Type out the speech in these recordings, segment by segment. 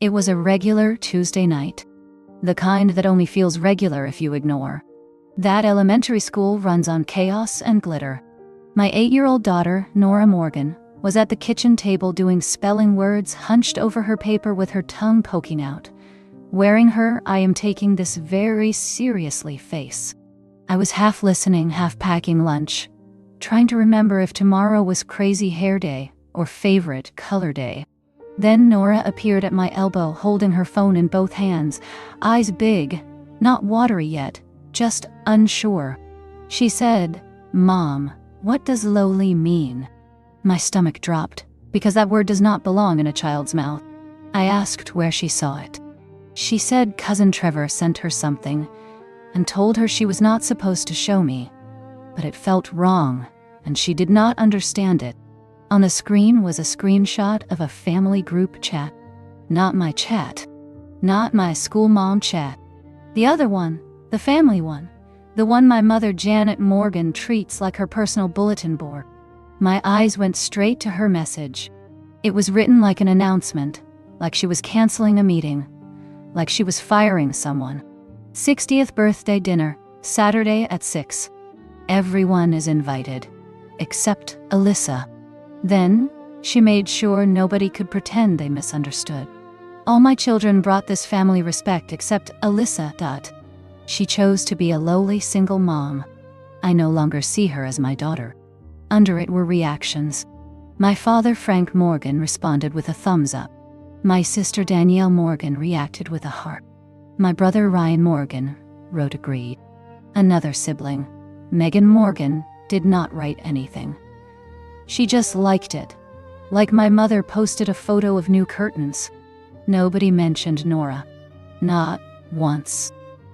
It was a regular Tuesday night. The kind that only feels regular if you ignore. That elementary school runs on chaos and glitter. My 8-year-old daughter, Nora Morgan, was at the kitchen table doing spelling words hunched over her paper with her tongue poking out, wearing her "I am taking this very seriously" face. I was half listening, half packing lunch, trying to remember if tomorrow was crazy hair day or favorite color day. Then Nora appeared at my elbow holding her phone in both hands, eyes big, not watery yet, just unsure. She said, "Mom, what does lowly mean?" My stomach dropped, because that word does not belong in a child's mouth. I asked where she saw it. She said cousin Trevor sent her something and told her she was not supposed to show me, but it felt wrong, and she did not understand it. On the screen was a screenshot of a family group chat. Not my chat. Not my school mom chat. The other one, the family one. The one my mother Janet Morgan treats like her personal bulletin board. My eyes went straight to her message. It was written like an announcement, like she was canceling a meeting, like she was firing someone. 60th birthday dinner, Saturday at 6. Everyone is invited, except Alyssa. Then, she made sure nobody could pretend they misunderstood. All my children brought this family respect except Alyssa. She chose to be a lowly single mom. I no longer see her as my daughter. Under it were reactions. My father, Frank Morgan, responded with a thumbs up. My sister, Danielle Morgan, reacted with a heart. My brother, Ryan Morgan, wrote agreed. Another sibling, Megan Morgan, did not write anything. She just liked it, like my mother posted a photo of new curtains. Nobody mentioned Nora. Not once.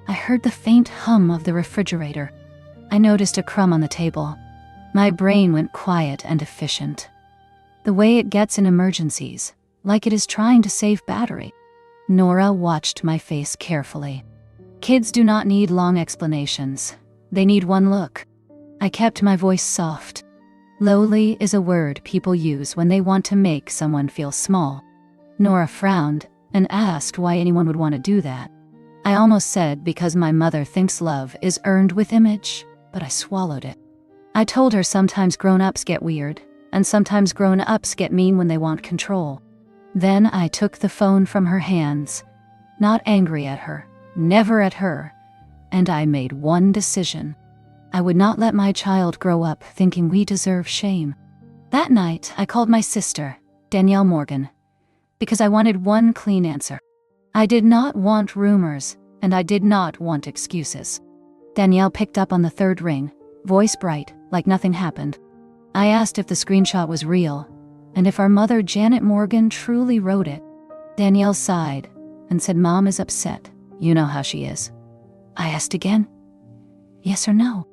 I heard the faint hum of the refrigerator. I noticed a crumb on the table. My brain went quiet and efficient. The way it gets in emergencies, like it is trying to save battery. Nora watched my face carefully. Kids do not need long explanations. They need one look. I kept my voice soft. Lowly is a word people use when they want to make someone feel small. Nora frowned and asked why anyone would want to do that. I almost said because my mother thinks love is earned with image, but I swallowed it. I told her sometimes grown-ups get weird, and sometimes grown-ups get mean when they want control. Then I took the phone from her hands, not angry at her, never at her, and I made one decision. I would not let my child grow up thinking we deserve shame. That night, I called my sister, Danielle Morgan, because I wanted one clean answer. I did not want rumors, and I did not want excuses. Danielle picked up on the third ring, voice bright, like nothing happened. I asked if the screenshot was real, and if our mother Janet Morgan truly wrote it. Danielle sighed and said, "Mom is upset. You know how she is." I asked again, "Yes or no?"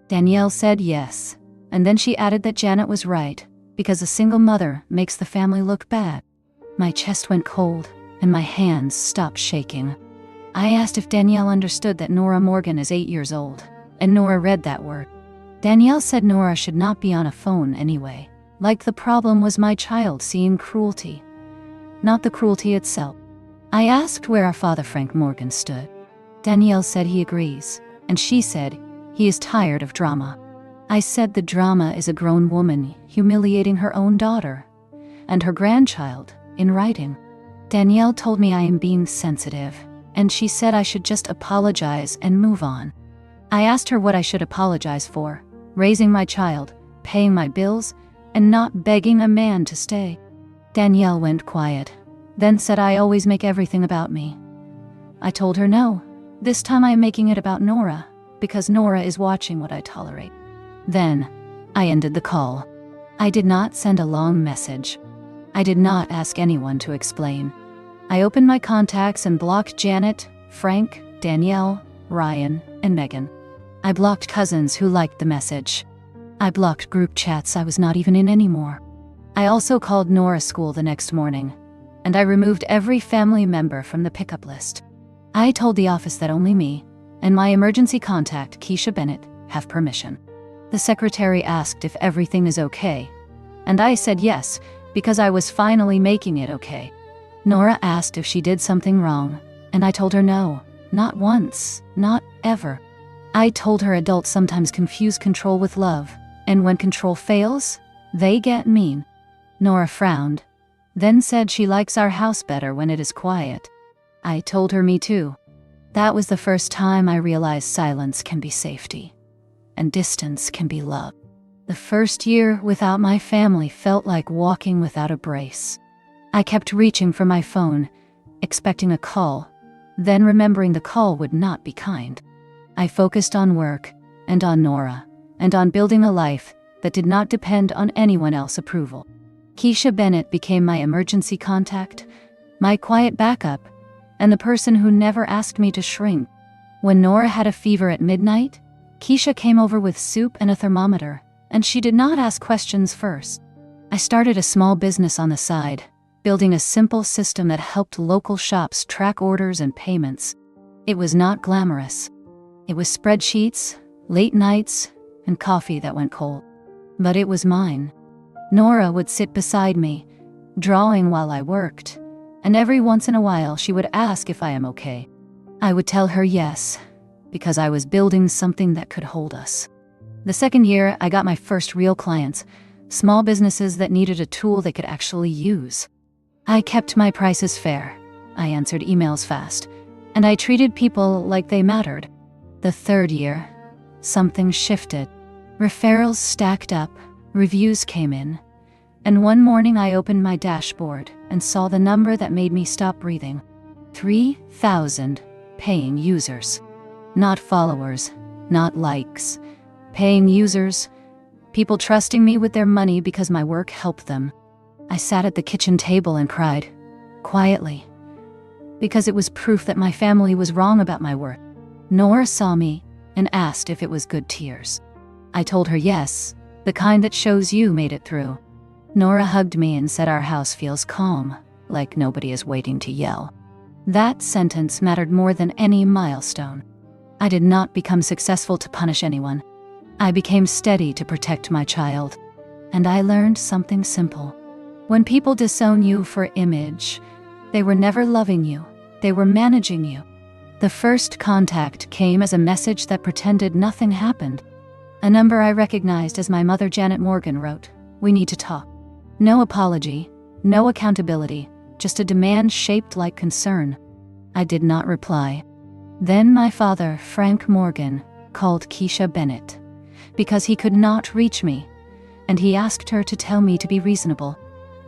Danielle said yes, and then she added that Janet was right, because a single mother makes the family look bad. My chest went cold, and my hands stopped shaking. I asked if Danielle understood that Nora Morgan is 8 years old, and Nora read that word. Danielle said Nora should not be on a phone anyway, like the problem was my child seeing cruelty, not the cruelty itself. I asked where our father Frank Morgan stood. Danielle said he agrees, and she said he is tired of drama. I said the drama is a grown woman humiliating her own daughter and her grandchild in writing. Danielle told me I am being sensitive, and she said I should just apologize and move on. I asked her what I should apologize for: raising my child, paying my bills, and not begging a man to stay. Danielle went quiet, then said I always make everything about me. I told her no, this time I am making it about Nora, because Nora is watching what I tolerate. Then, I ended the call. I did not send a long message. I did not ask anyone to explain. I opened my contacts and blocked Janet, Frank, Danielle, Ryan, and Megan. I blocked cousins who liked the message. I blocked group chats I was not even in anymore. I also called Nora's school the next morning, and I removed every family member from the pickup list. I told the office that only me and my emergency contact, Keisha Bennett, have permission. The secretary asked if everything is okay, and I said yes, because I was finally making it okay. Nora asked if she did something wrong, and I told her no, not once, not ever. I told her adults sometimes confuse control with love, and when control fails, they get mean. Nora frowned, then said she likes our house better when it is quiet. I told her me too. That was the first time I realized silence can be safety, and distance can be love. The first year without my family felt like walking without a brace. I kept reaching for my phone, expecting a call, then remembering the call would not be kind. I focused on work, and on Nora, and on building a life that did not depend on anyone else's approval. Keisha Bennett became my emergency contact, my quiet backup, and the person who never asked me to shrink. When Nora had a fever at midnight, Keisha came over with soup and a thermometer, and she did not ask questions first. I started a small business on the side, building a simple system that helped local shops track orders and payments. It was not glamorous. It was spreadsheets, late nights, and coffee that went cold. But it was mine. Nora would sit beside me, drawing while I worked, and every once in a while she would ask if I am okay. I would tell her yes, because I was building something that could hold us. The second year, I got my first real clients, small businesses that needed a tool they could actually use. I kept my prices fair, I answered emails fast, and I treated people like they mattered. The third year, something shifted. Referrals stacked up, reviews came in, and one morning I opened my dashboard and saw the number that made me stop breathing. 3,000 paying users. Not followers, not likes. Paying users, people trusting me with their money because my work helped them. I sat at the kitchen table and cried, quietly, because it was proof that my family was wrong about my worth. Nora saw me and asked if it was good tears. I told her yes, the kind that shows you made it through. Nora hugged me and said our house feels calm, like nobody is waiting to yell. That sentence mattered more than any milestone. I did not become successful to punish anyone. I became steady to protect my child. And I learned something simple. When people disown you for image, they were never loving you, they were managing you. The first contact came as a message that pretended nothing happened. A number I recognized as my mother Janet Morgan wrote, "We need to talk." No apology, no accountability, just a demand shaped like concern. I did not reply. Then my father, Frank Morgan, called Keisha Bennett, because he could not reach me, and he asked her to tell me to be reasonable.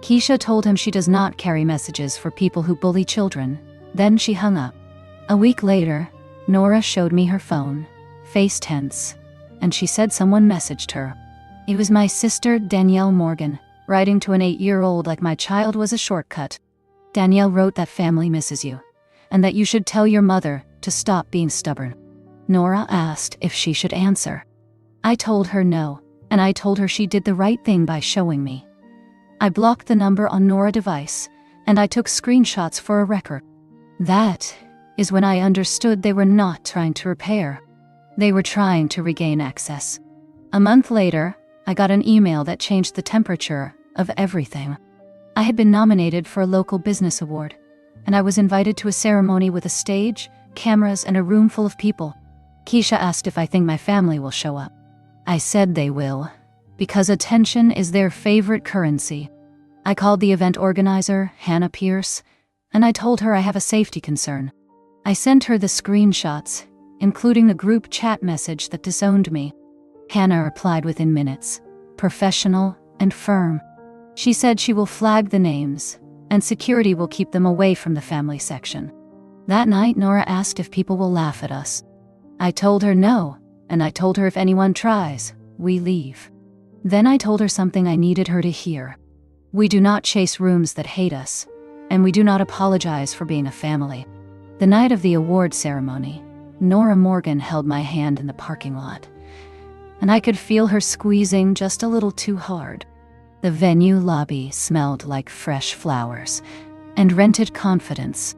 Keisha told him she does not carry messages for people who bully children. Then she hung up. A week later, Nora showed me her phone, face tense, and she said someone messaged her. It was my sister, Danielle Morgan, writing to an 8-year-old like my child was a shortcut. Danielle wrote that family misses you, and that you should tell your mother to stop being stubborn. Nora asked if she should answer. I told her no, and I told her she did the right thing by showing me. I blocked the number on Nora's device, and I took screenshots for a record. That is when I understood they were not trying to repair. They were trying to regain access. A month later, I got an email that changed the temperature of everything. I had been nominated for a local business award, and I was invited to a ceremony with a stage, cameras, and a room full of people. Keisha asked if I think my family will show up. I said they will, because attention is their favorite currency. I called the event organizer, Hannah Pierce, and I told her I have a safety concern. I sent her the screenshots, including the group chat message that disowned me. Hannah replied within minutes, professional and firm. She said she will flag the names, and security will keep them away from the family section. That night, Nora asked if people will laugh at us. I told her no, and I told her if anyone tries, we leave. Then I told her something I needed her to hear. We do not chase rooms that hate us, and we do not apologize for being a family. The night of the award ceremony, Nora Morgan held my hand in the parking lot, and I could feel her squeezing just a little too hard. The venue lobby smelled like fresh flowers and rented confidence.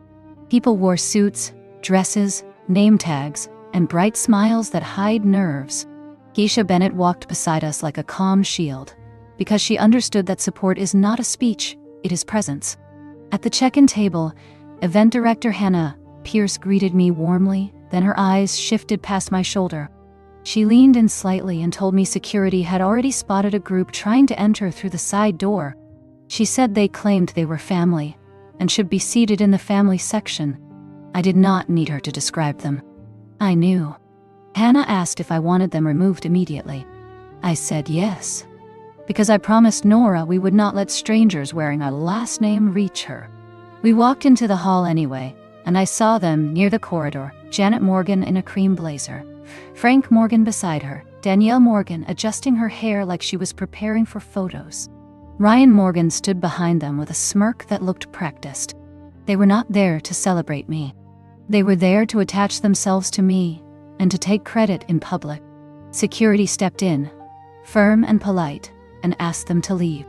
People wore suits, dresses, name tags, and bright smiles that hide nerves. Keisha Bennett walked beside us like a calm shield, because she understood that support is not a speech, it is presence. At the check-in table, event director Hannah Pierce greeted me warmly, then her eyes shifted past my shoulder. She leaned in slightly and told me security had already spotted a group trying to enter through the side door. She said they claimed they were family and should be seated in the family section. I did not need her to describe them. I knew. Hannah asked if I wanted them removed immediately. I said yes, because I promised Nora we would not let strangers wearing our last name reach her. We walked into the hall anyway, and I saw them near the corridor, Janet Morgan in a cream blazer, Frank Morgan beside her, Danielle Morgan adjusting her hair like she was preparing for photos. Ryan Morgan stood behind them with a smirk that looked practiced. They were not there to celebrate me. They were there to attach themselves to me and to take credit in public. Security stepped in, firm and polite, and asked them to leave.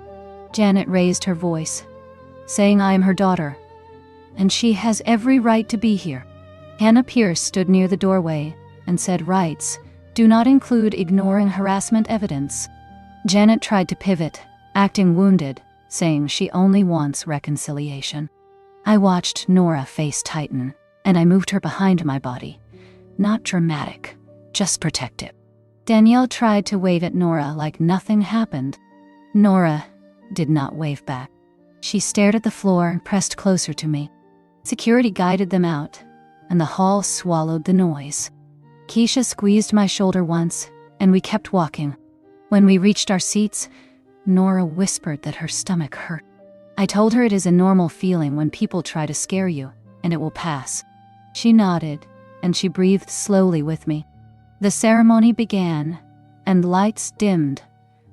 Janet raised her voice, saying I am her daughter, and she has every right to be here. Hannah Pierce stood near the doorway and said rights do not include ignoring harassment evidence. Janet tried to pivot, acting wounded, saying she only wants reconciliation. I watched Nora's face tighten, and I moved her behind my body. Not dramatic, just protective. Danielle tried to wave at Nora like nothing happened. Nora did not wave back. She stared at the floor and pressed closer to me. Security guided them out, and the hall swallowed the noise. Keisha squeezed my shoulder once, and we kept walking. When we reached our seats, Nora whispered that her stomach hurt. I told her it is a normal feeling when people try to scare you, and it will pass. She nodded, and she breathed slowly with me. The ceremony began, and lights dimmed,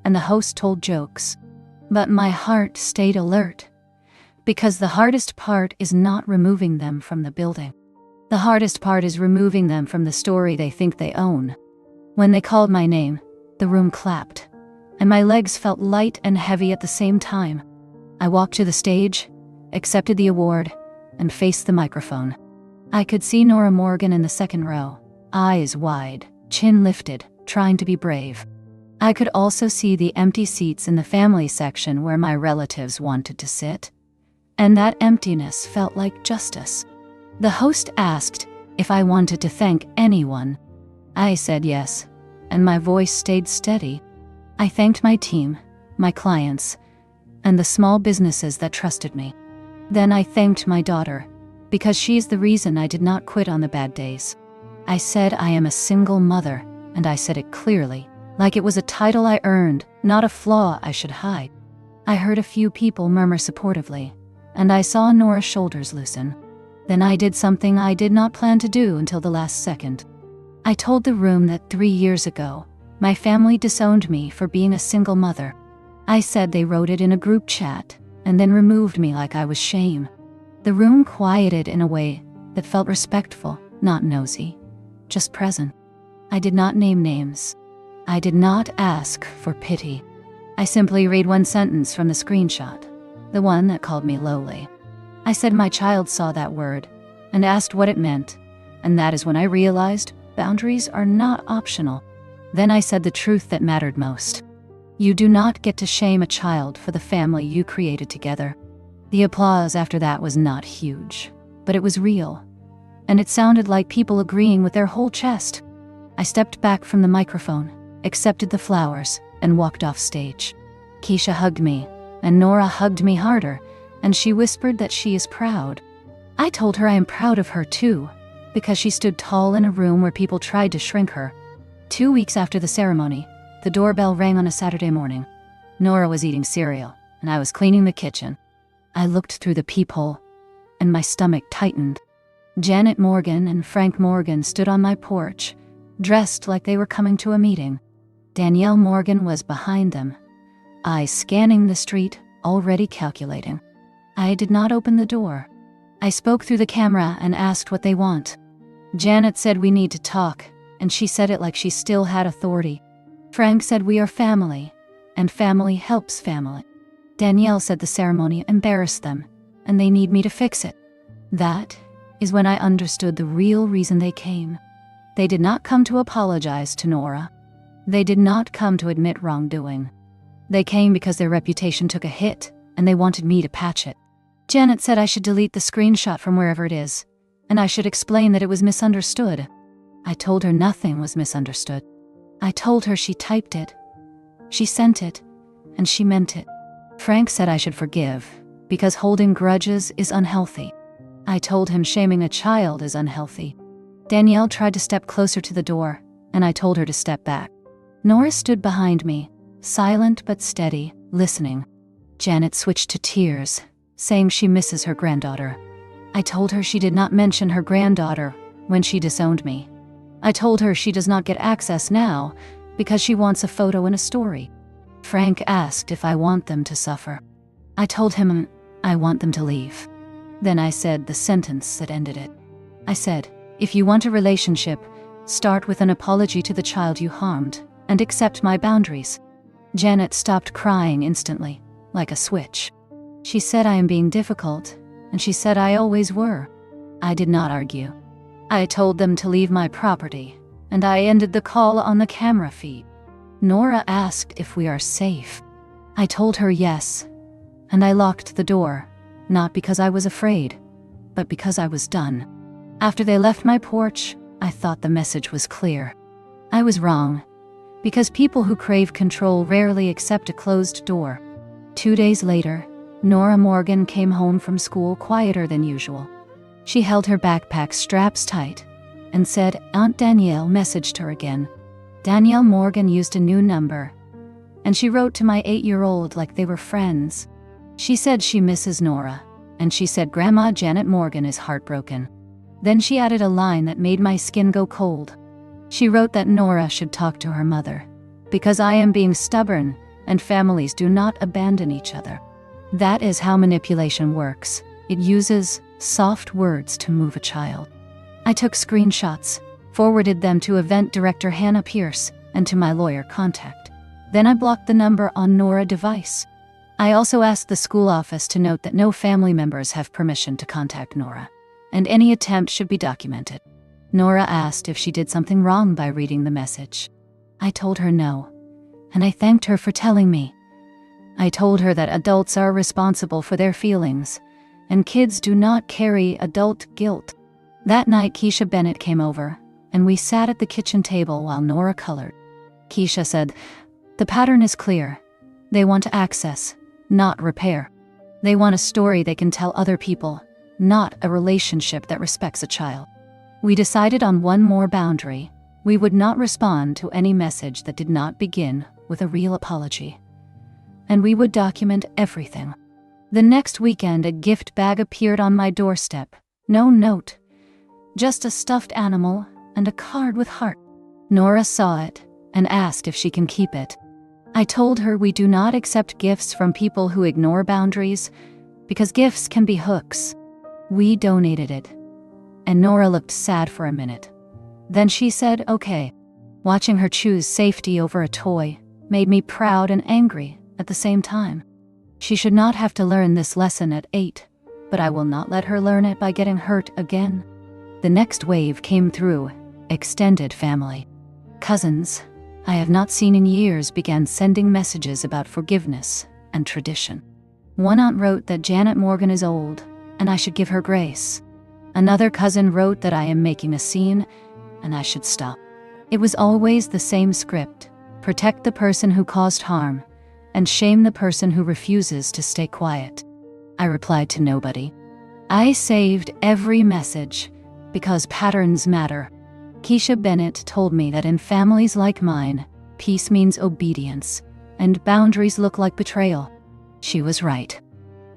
and the host told jokes. But my heart stayed alert, because the hardest part is not removing them from the building. The hardest part is removing them from the story they think they own. When they called my name, the room clapped, and my legs felt light and heavy at the same time. I walked to the stage, accepted the award, and faced the microphone. I could see Nora Morgan in the second row, eyes wide, chin lifted, trying to be brave. I could also see the empty seats in the family section where my relatives wanted to sit, and that emptiness felt like justice. The host asked if I wanted to thank anyone. I said yes, and my voice stayed steady. I thanked my team, my clients, and the small businesses that trusted me. Then I thanked my daughter, because she's the reason I did not quit on the bad days. I said I am a single mother, and I said it clearly, like it was a title I earned, not a flaw I should hide. I heard a few people murmur supportively, and I saw Nora's shoulders loosen. Then I did something I did not plan to do until the last second. I told the room that 3 years ago, my family disowned me for being a single mother. I said they wrote it in a group chat, and then removed me like I was shame. The room quieted in a way that felt respectful, not nosy, just present. I did not name names. I did not ask for pity. I simply read one sentence from the screenshot, the one that called me lowly. I said my child saw that word and asked what it meant, and that is when I realized boundaries are not optional. Then I said the truth that mattered most. You do not get to shame a child for the family you created together. The applause after that was not huge, but it was real, and it sounded like people agreeing with their whole chest. I stepped back from the microphone, accepted the flowers, and walked off stage. Keisha hugged me, and Nora hugged me harder, and she whispered that she is proud. I told her I am proud of her too, because she stood tall in a room where people tried to shrink her. 2 weeks after the ceremony, the doorbell rang on a Saturday morning. Nora was eating cereal, and I was cleaning the kitchen. I looked through the peephole, and my stomach tightened. Janet Morgan and Frank Morgan stood on my porch, dressed like they were coming to a meeting. Danielle Morgan was behind them, eyes scanning the street, already calculating. I did not open the door. I spoke through the camera and asked what they want. Janet said we need to talk, and she said it like she still had authority. Frank said we are family, and family helps family. Danielle said the ceremony embarrassed them, and they need me to fix it. That is when I understood the real reason they came. They did not come to apologize to Nora. They did not come to admit wrongdoing. They came because their reputation took a hit, and they wanted me to patch it. Janet said I should delete the screenshot from wherever it is, and I should explain that it was misunderstood. I told her nothing was misunderstood. I told her she typed it, she sent it, and she meant it. Frank said I should forgive, because holding grudges is unhealthy. I told him shaming a child is unhealthy. Danielle tried to step closer to the door, and I told her to step back. Nora stood behind me, silent but steady, listening. Janet switched to tears, saying she misses her granddaughter. I told her she did not mention her granddaughter when she disowned me. I told her she does not get access now because she wants a photo and a story. Frank asked if I want them to suffer. I told him I want them to leave. Then I said the sentence that ended it. I said, if you want a relationship, start with an apology to the child you harmed and accept my boundaries. Janet stopped crying instantly, like a switch. She said I am being difficult, and she said I always were. I did not argue. I told them to leave my property, and I ended the call on the camera feed. Nora asked if we are safe. I told her yes, and I locked the door, not because I was afraid, but because I was done. After they left my porch, I thought the message was clear. I was wrong, because people who crave control rarely accept a closed door. 2 days later, Nora Morgan came home from school quieter than usual. She held her backpack straps tight and said Aunt Danielle messaged her again. Danielle Morgan used a new number, and she wrote to my 8-year-old like they were friends. She said she misses Nora, and she said Grandma Janet Morgan is heartbroken. Then she added a line that made my skin go cold. She wrote that Nora should talk to her mother, because I am being stubborn and families do not abandon each other. That is how manipulation works. It uses soft words to move a child. I took screenshots, forwarded them to event director Hannah Pierce and to my lawyer contact. Then I blocked the number on Nora's device. I also asked the school office to note that no family members have permission to contact Nora, and any attempt should be documented. Nora asked if she did something wrong by reading the message. I told her no, and I thanked her for telling me. I told her that adults are responsible for their feelings, and kids do not carry adult guilt. That night, Keisha Bennett came over, and we sat at the kitchen table while Nora colored. Keisha said, "The pattern is clear. They want access, not repair. They want a story they can tell other people, not a relationship that respects a child." We decided on one more boundary. We would not respond to any message that did not begin with a real apology. And we would document everything. The next weekend, a gift bag appeared on my doorstep. No note, just a stuffed animal and a card with heart. Nora saw it and asked if she can keep it. I told her we do not accept gifts from people who ignore boundaries because gifts can be hooks. We donated it, and Nora looked sad for a minute. Then she said, okay. Watching her choose safety over a toy made me proud and angry at the same time. She should not have to learn this lesson at 8, but I will not let her learn it by getting hurt again. The next wave came through, extended family. Cousins I have not seen in years began sending messages about forgiveness and tradition. One aunt wrote that Janet Morgan is old, and I should give her grace. Another cousin wrote that I am making a scene, and I should stop. It was always the same script: protect the person who caused harm, and shame the person who refuses to stay quiet. I replied to nobody. I saved every message, because patterns matter. Keisha Bennett told me that in families like mine, peace means obedience, and boundaries look like betrayal. She was right.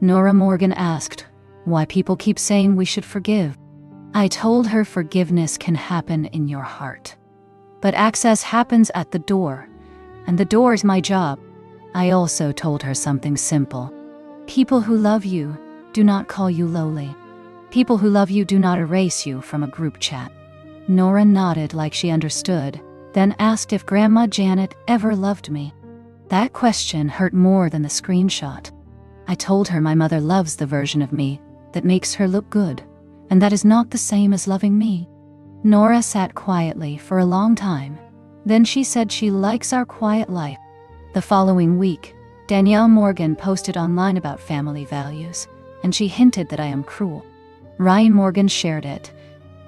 Nora Morgan asked why people keep saying we should forgive. I told her forgiveness can happen in your heart, but access happens at the door, and the door is my job. I also told her something simple. People who love you do not call you lowly. People who love you do not erase you from a group chat. Nora nodded like she understood, then asked if Grandma Janet ever loved me. That question hurt more than the screenshot. I told her my mother loves the version of me that makes her look good, and that is not the same as loving me. Nora sat quietly for a long time. Then she said she likes our quiet life. The following week, Danielle Morgan posted online about family values. and she hinted that I am cruel. Ryan Morgan shared it,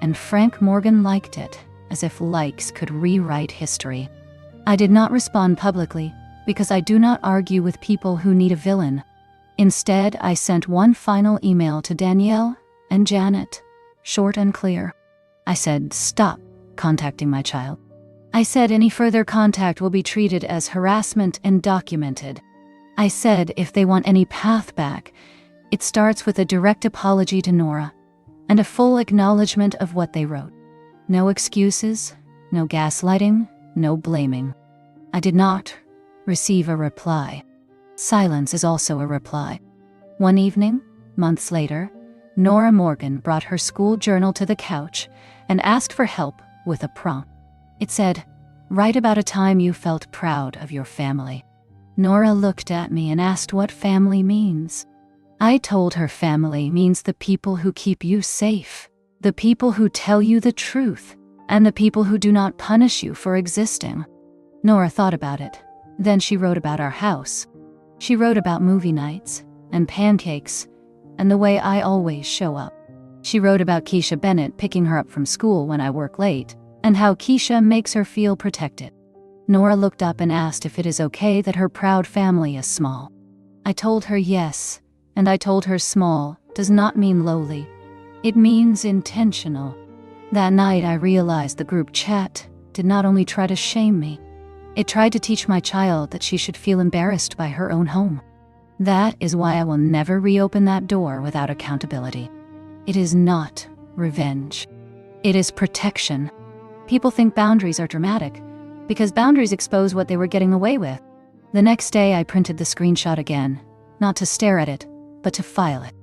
and Frank Morgan liked it, as if likes could rewrite history. I did not respond publicly, because I do not argue with people who need a villain. Instead, I sent one final email to Danielle and Janet, short and clear. I said, "Stop contacting my child." I said any further contact will be treated as harassment and documented. I said if they want any path back, it starts with a direct apology to Nora and a full acknowledgement of what they wrote. No excuses, no gaslighting, no blaming. I did not receive a reply. Silence is also a reply. One evening, months later, Nora Morgan brought her school journal to the couch and asked for help with a prompt. It said, "Write about a time you felt proud of your family." Nora looked at me and asked what family means. I told her family means the people who keep you safe, the people who tell you the truth, and the people who do not punish you for existing. Nora thought about it. Then she wrote about our house. She wrote about movie nights and pancakes and the way I always show up. She wrote about Keisha Bennett picking her up from school when I work late and how Keisha makes her feel protected. Nora looked up and asked if it is okay that her proud family is small. I told her yes, and I told her small does not mean lowly. It means intentional. That night I realized the group chat did not only try to shame me, it tried to teach my child that she should feel embarrassed by her own home. That is why I will never reopen that door without accountability. It is not revenge. It is protection. People think boundaries are dramatic because boundaries expose what they were getting away with. The next day I printed the screenshot again, not to stare at it, but to file it.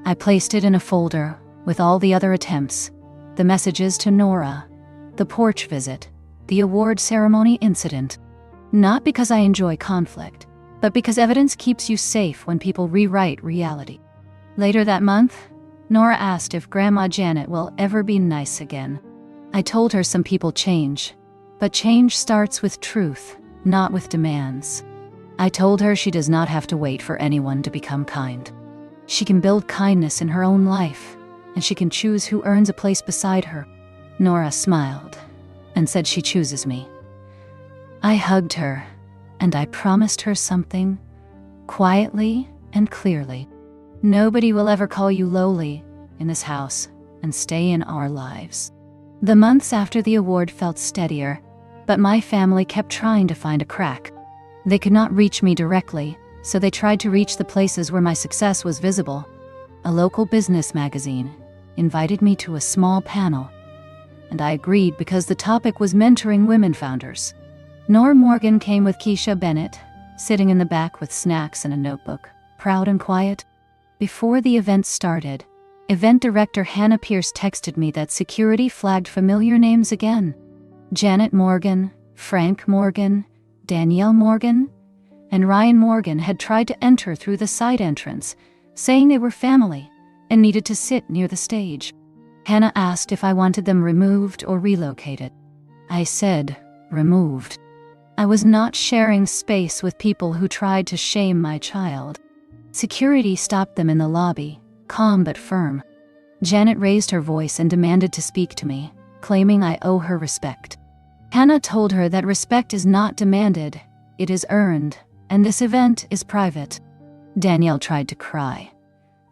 I placed it in a folder with all the other attempts, the messages to Nora, the porch visit, the award ceremony incident. Not because I enjoy conflict, but because evidence keeps you safe when people rewrite reality. Later that month, Nora asked if Grandma Janet will ever be nice again. I told her some people change, but change starts with truth, not with demands. I told her she does not have to wait for anyone to become kind. She can build kindness in her own life, and she can choose who earns a place beside her. Nora smiled and said she chooses me. I hugged her, and I promised her something, quietly and clearly. Nobody will ever call you lowly in this house and stay in our lives. The months after the award felt steadier, but my family kept trying to find a crack. They could not reach me directly, so they tried to reach the places where my success was visible. A local business magazine invited me to a small panel, and I agreed because the topic was mentoring women founders. Nora Morgan came with Keisha Bennett, sitting in the back with snacks and a notebook, proud and quiet. Before the event started, event director Hannah Pierce texted me that security flagged familiar names again. Janet Morgan, Frank Morgan, Danielle Morgan, and Ryan Morgan had tried to enter through the side entrance, saying they were family and needed to sit near the stage. Hannah asked if I wanted them removed or relocated. I said, removed. I was not sharing space with people who tried to shame my child. Security stopped them in the lobby, calm but firm. Janet raised her voice and demanded to speak to me, claiming I owe her respect. Hannah told her that respect is not demanded, it is earned, and this event is private. Danielle tried to cry,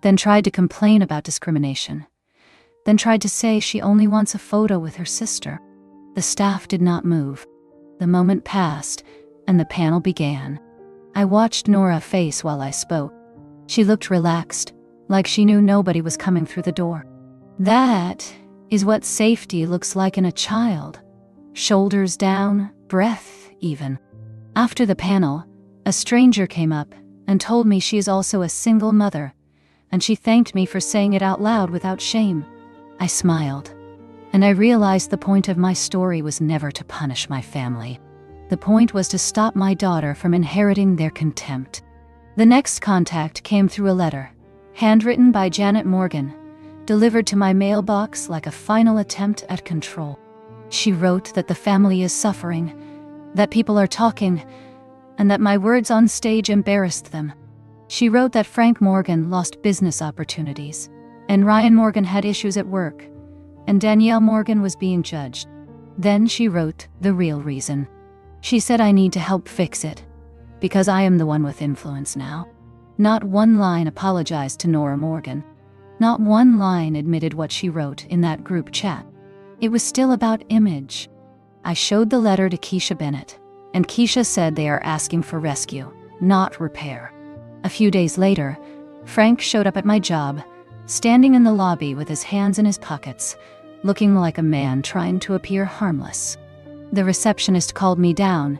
then tried to complain about discrimination, then tried to say she only wants a photo with her sister. The staff did not move. The moment passed, and the panel began. I watched Nora's face while I spoke. She looked relaxed, like she knew nobody was coming through the door. That is what safety looks like in a child. Shoulders down, breath even. After the panel, a stranger came up and told me she is also a single mother, and she thanked me for saying it out loud without shame. I smiled, and I realized the point of my story was never to punish my family. The point was to stop my daughter from inheriting their contempt. The next contact came through a letter, handwritten by Janet Morgan, delivered to my mailbox like a final attempt at control. She wrote that the family is suffering, that people are talking, and that my words on stage embarrassed them. She wrote that Frank Morgan lost business opportunities, and Ryan Morgan had issues at work, and Danielle Morgan was being judged. Then she wrote the real reason. She said, I need to help fix it, because I am the one with influence now. Not one line apologized to Nora Morgan. Not one line admitted what she wrote in that group chat. It was still about image. I showed the letter to Keisha Bennett, and Keisha said they are asking for rescue, not repair. A few days later, Frank showed up at my job, standing in the lobby with his hands in his pockets, looking like a man trying to appear harmless. The receptionist called me down,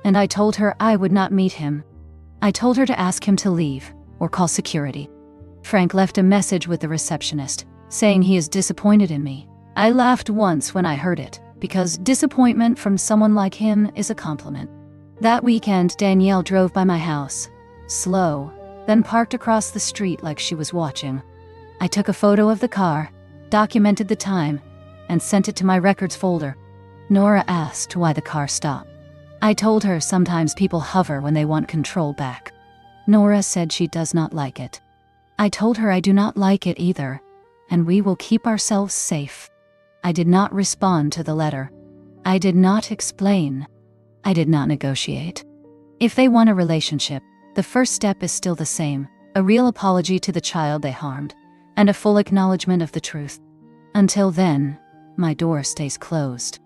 and I told her I would not meet him. I told her to ask him to leave or call security. Frank left a message with the receptionist, saying he is disappointed in me. I laughed once when I heard it, because disappointment from someone like him is a compliment. That weekend, Danielle drove by my house, slow, then parked across the street like she was watching. I took a photo of the car, documented the time, and sent it to my records folder. Nora asked why the car stopped. I told her sometimes people hover when they want control back. Nora said she does not like it. I told her I do not like it either, and we will keep ourselves safe. I did not respond to the letter. I did not explain. I did not negotiate. If they want a relationship, the first step is still the same: a real apology to the child they harmed, and a full acknowledgement of the truth. Until then, my door stays closed.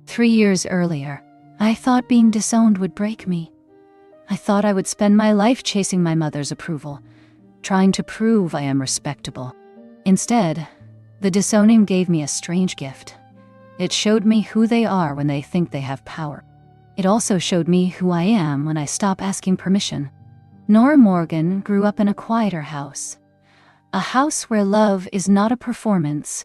3 years earlier, I thought being disowned would break me. I thought I would spend my life chasing my mother's approval, trying to prove I am respectable. Instead, the disowning gave me a strange gift. It showed me who they are when they think they have power. It also showed me who I am when I stop asking permission. Nora Morgan grew up in a quieter house. A house where love is not a performance.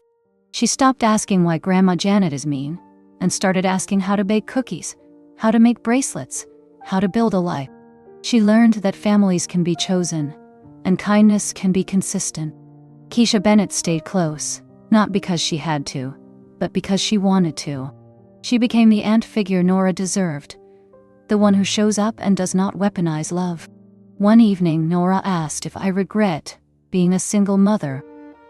She stopped asking why Grandma Janet is mean, and started asking how to bake cookies, how to make bracelets, how to build a life. She learned that families can be chosen, and kindness can be consistent. Keisha Bennett stayed close, not because she had to, but because she wanted to. She became the aunt figure Nora deserved, the one who shows up and does not weaponize love. One evening, Nora asked if I regret being a single mother.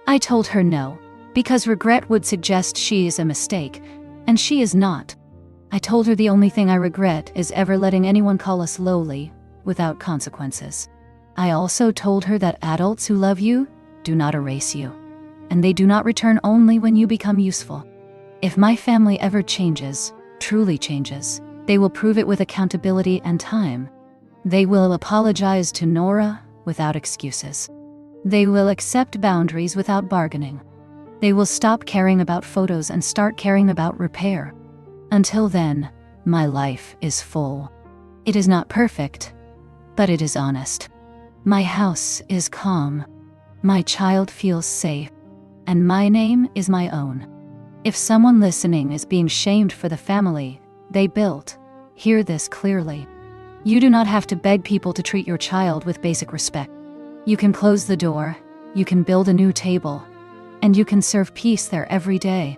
I told her no, because regret would suggest she is a mistake, and she is not. I told her the only thing I regret is ever letting anyone call us lowly, without consequences. I also told her that adults who love you do not erase you, and they do not return only when you become useful. If my family ever changes, truly changes, they will prove it with accountability and time. They will apologize to Nora without excuses. They will accept boundaries without bargaining. They will stop caring about photos and start caring about repair. Until then, my life is full. It is not perfect, but it is honest. My house is calm. My child feels safe. And my name is my own. If someone listening is being shamed for the family they built, hear this clearly. You do not have to beg people to treat your child with basic respect. You can close the door, you can build a new table, and you can serve peace there every day.